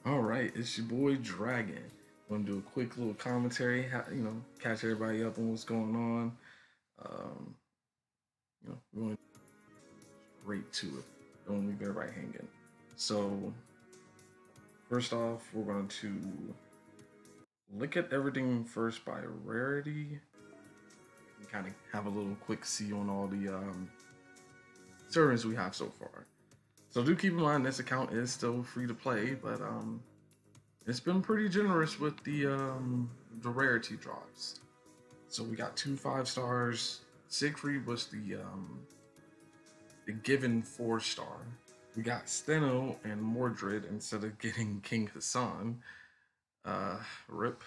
All right, it's your boy Dragon. Want to do a quick little commentary, catch everybody up on what's going on. Um, we're going straight to it. Don't leave everybody hanging. So, first off, we're going to look at everything first by rarity and kind of have a little quick see on all the servers we have so far. So do keep in mind this account is still free to play, but it's been pretty generous with the rarity drops. So we got 2 5 stars. Siegfried was the given 4 star. We got Steno and Mordred instead of getting King Hassan. Rip.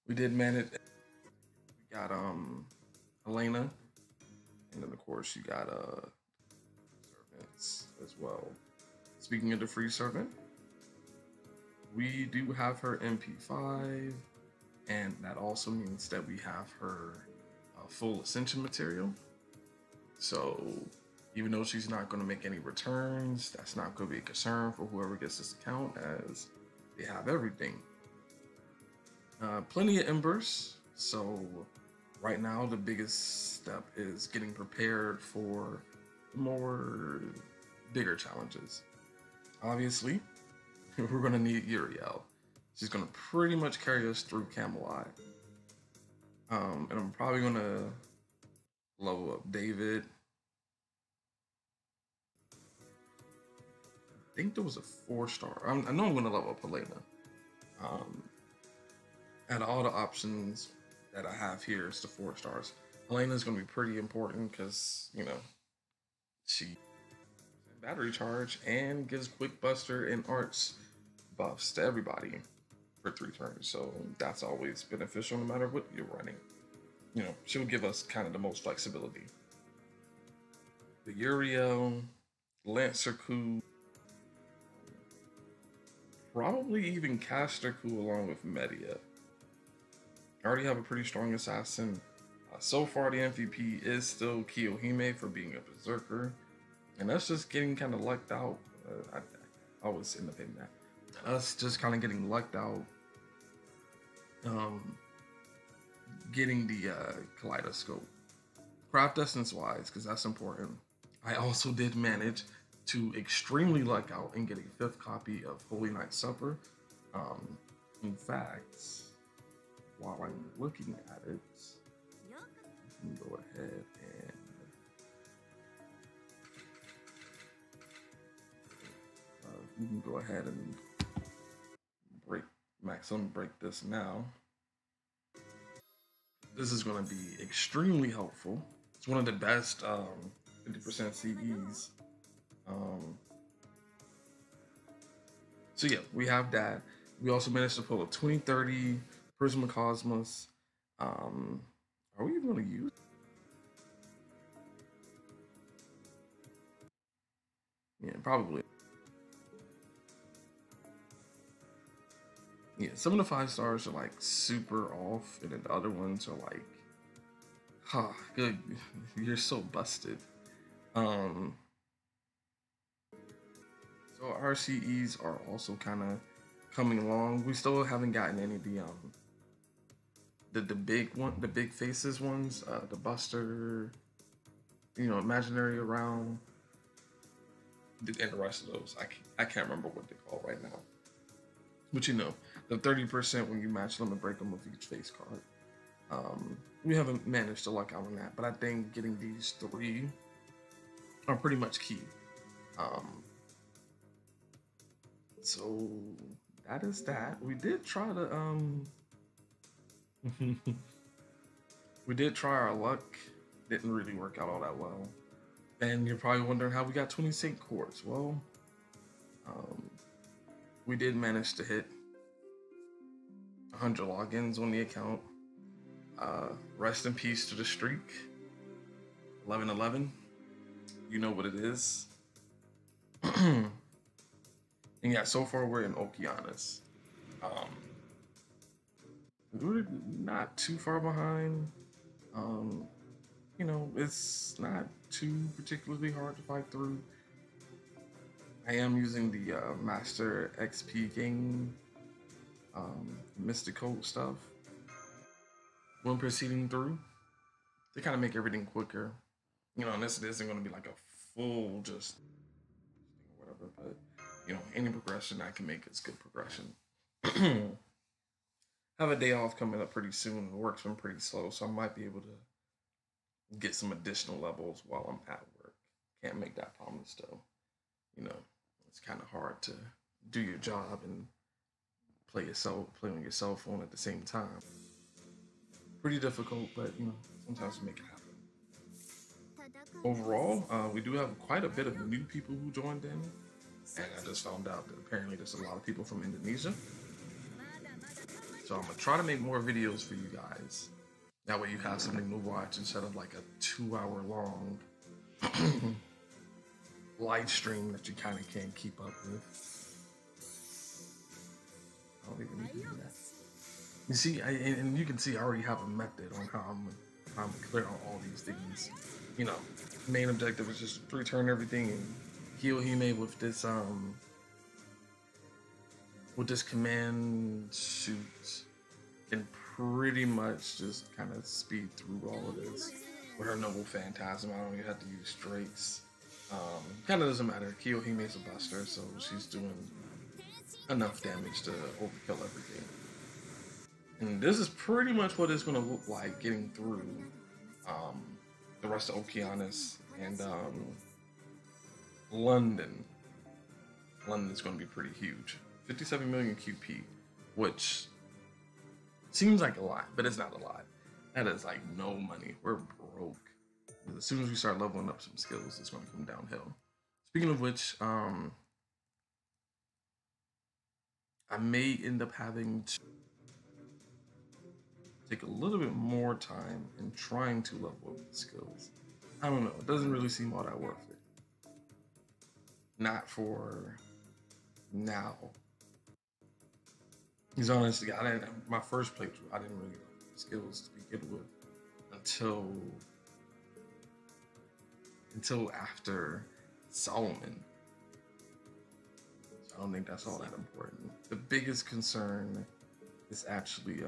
We did manage. We got Elena, and then of course you got servants as well. Speaking of the free servant, we do have her MP5, and that also means that we have her full Ascension material. So even though she's not going to make any returns, that's not going to be a concern for whoever gets this account, as they have everything. Plenty of embers. So right now the biggest step is getting prepared for more bigger challenges. Obviously, we're going to need Uriel. She's going to pretty much carry us through Camelot. And I'm probably going to level up David. I think there was a 4-star. I know I'm going to level up Helena. Out of all the options that I have here, it's the 4 stars. Helena is going to be pretty important because, she battery charge and gives quick buster and arts buffs to everybody for 3 turns. So that's always beneficial no matter what you're running. She'll give us kind of the most flexibility. The Uriel, Lancer Coup, probably even Caster Coup along with Media. I already have a pretty strong assassin. So far, the MVP is still Kiyohime for being a berserker, and that's just getting kind of lucked out. I always end up in that. Us just kind of getting lucked out. Getting the kaleidoscope. Craft essence wise, because that's important. I also did manage to extremely luck out and get a 5th copy of Holy Night Supper. In fact, while I'm looking at it, you can go ahead and break maximum break this now. This is going to be extremely helpful. It's one of the best 50% CEs. So yeah, we have that. We also managed to pull a 2030 Prisma Cosmos. Are we even going to use? Yeah, probably. Yeah, some of the 5 stars are like super off, and then the other ones are like, good, you're so busted. So our CEs are also kind of coming along. We still haven't gotten any of the big faces ones, the Buster, Imaginary Around, and the rest of those. I can't remember what they call right now. But the 30% when you match them and break them with each face card. We haven't managed to luck out on that, but I think getting these 3 are pretty much key. So that is that. We did try to we did try our luck. Didn't really work out all that well. And you're probably wondering how we got 26 cores. Well, we did manage to hit 100 logins on the account. Rest in peace to the streak. 1111. You know what it is. And yeah, so far we're in Okeanos. We're not too far behind. It's not too particularly hard to fight through. I am using the Master XP game mystical stuff when proceeding through to kind of make everything quicker. You know, and this isn't going to be like a full just whatever, but you know, any progression I can make is good progression. Have a day off coming up pretty soon. The work's been pretty slow, so I might be able to get some additional levels while I'm at work. Can't make that promise though. You know, it's kind of hard to do your job and play on your cell phone at the same time. Pretty difficult, but you know, sometimes we make it happen. Overall, we do have quite a bit of new people who joined in, and I just found out that apparently there's a lot of people from Indonesia. So I'm gonna try to make more videos for you guys. That way you have something to watch instead of like a 2 hour long live stream that you kind of can't keep up with. I don't even need to do that. You see, and you can see I already have a method on how I'm clear on all these things. You know, main objective is just to return everything and heal Hime with this command shoot, and pretty much just kind of speed through all of this. With her Noble Phantasm, I don't even have to use straights. Kind of doesn't matter. Kiyohime is a buster, so she's doing enough damage to overkill everything. And this is pretty much what it's going to look like getting through the rest of Okeanis and London. London's going to be pretty huge. 57 million QP, which seems like a lot, but it's not a lot. That is like no money. We're broke. As soon as we start leveling up some skills, it's going to come downhill. Speaking of which, I may end up having to take a little bit more time in trying to level up the skills. I don't know. It doesn't really seem all that worth it. Not for now. He's honestly, my first playthrough, I didn't really like the skills to begin with until after Solomon. So I don't think that's all that important. The biggest concern is actually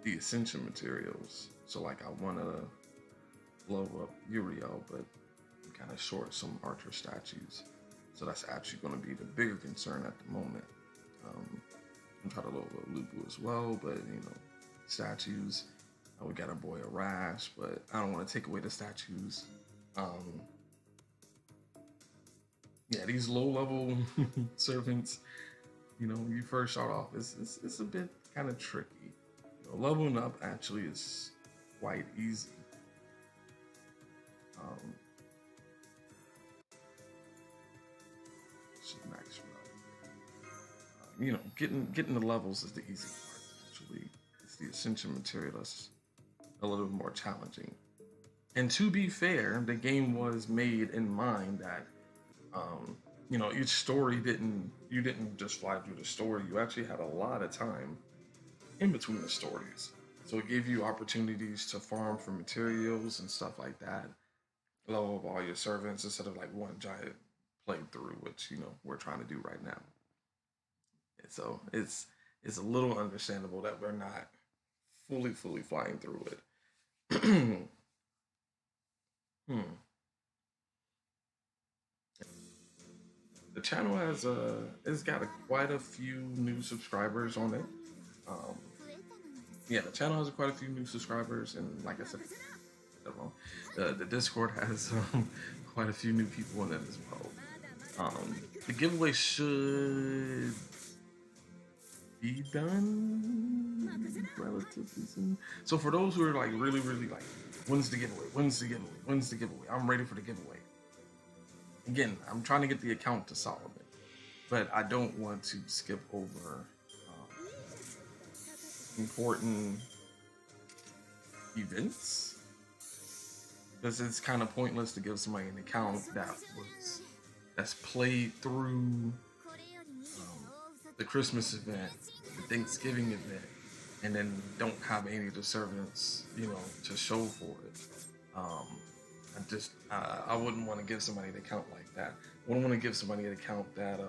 the ascension materials. So like I want to blow up Uriel, but I'm kind of short some archer statues. So that's actually going to be the bigger concern at the moment. I'm trying to load up Lupu as well, but you know, statues. We got our boy Arash, but I don't want to take away the statues. Yeah, these low-level servants, you know, when you first start off, it's a bit kind of tricky. You know, leveling up actually is quite easy. Max you know, getting the levels is the easy part. Actually, it's the ascension material that's a little bit more challenging. And to be fair, the game was made in mind that you know, each story you didn't just fly through the story. You actually had a lot of time in between the stories, so it gave you opportunities to farm for materials and stuff like that. Level up all your servants instead of like one giant playthrough, which you know we're trying to do right now. So it's a little understandable that we're not fully flying through it. hmm. The channel has it's got quite a few new subscribers on it. Um, yeah, the channel has quite a few new subscribers, and like I said, the Discord has quite a few new people in it as well. The giveaway should be done relatively soon. So for those who are like really like, when's the giveaway? When's the giveaway? When's the giveaway? I'm ready for the giveaway. Again, I'm trying to get the account to Solomon, but I don't want to skip over important events because it's kind of pointless to give somebody an account that's played through the Christmas event, the Thanksgiving event, and then don't have any of the servants, you know, to show for it. I wouldn't want to give somebody an account like that. I wouldn't want to give somebody an account that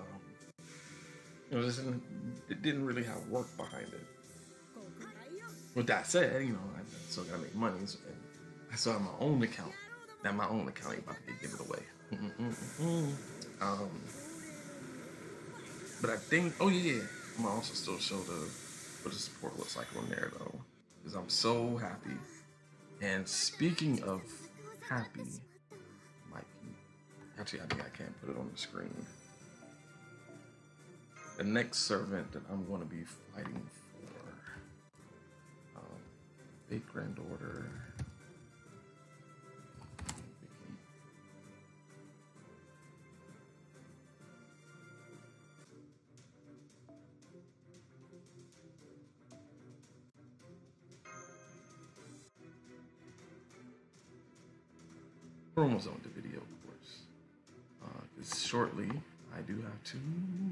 it didn't really have work behind it. With that said, I still gotta make money, and I still have my own account. Now my own account ain't about to get given away. Um, but I think, oh yeah, I'm gonna also still show what the support looks like on there though, because I'm so happy. And speaking of happy, Mike, actually I think I can't put it on the screen. The next servant that I'm going to be fighting for, big granddaughter. We're almost done with the video, of course. Because shortly, I do have to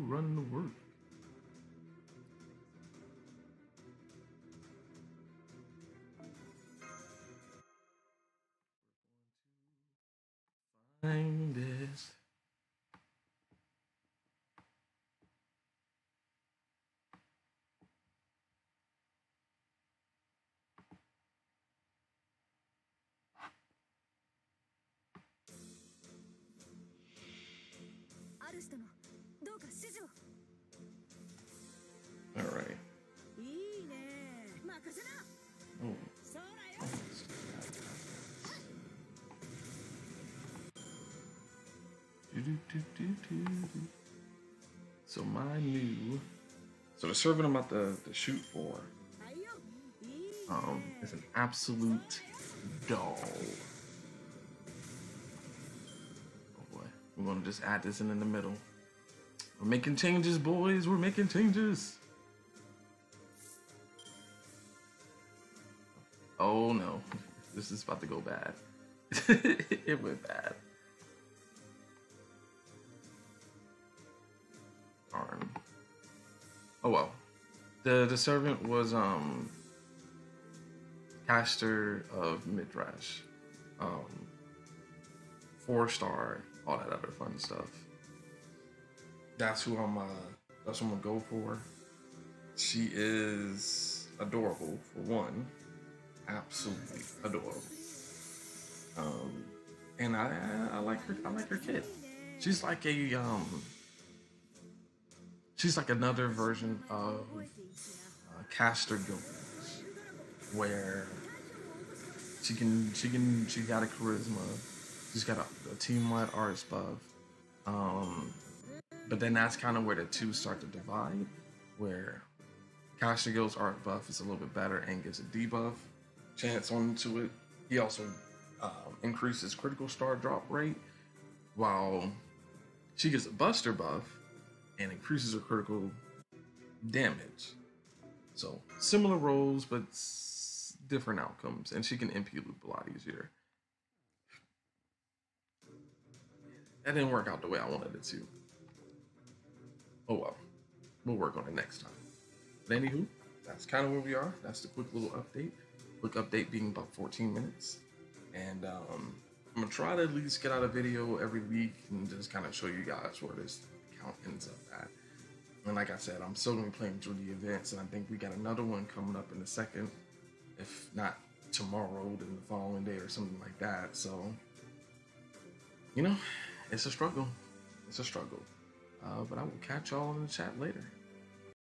run the work. Find it. All right. Oh. So so the servant I'm about to shoot for, is an absolute doll. Oh boy, we're gonna just add this in the middle. We're making changes, boys. We're making changes. Oh no, this is about to go bad. It went bad. Darn. Oh well. The servant was caster of Midrash, 4-star, all that other fun stuff. That's who I'm gonna go for. She is adorable for one, absolutely adorable. And I like her. I like her kid. She's like she's like another version of caster Gilgamesh, where she got a charisma, she's got a team-wide arts buff. But then that's kind of where the two start to divide, where Caster Gil's art buff is a little bit better and gives a debuff chance onto it. He also increases critical star drop rate, while she gets a buster buff and increases her critical damage. So similar roles, but different outcomes, and she can MP loop a lot easier. That didn't work out the way I wanted it to. Oh well, we'll work on it next time. But anywho, that's kind of where we are. That's the quick little update. Quick update being about 14 minutes. And I'm gonna try to at least get out a video every week and just kind of show you guys where this account ends up at. And like I said, I'm still gonna be playing through the events, and I think we got another one coming up in a second, if not tomorrow, then the following day or something like that. So, it's a struggle. It's a struggle. But I will catch y'all in the chat later.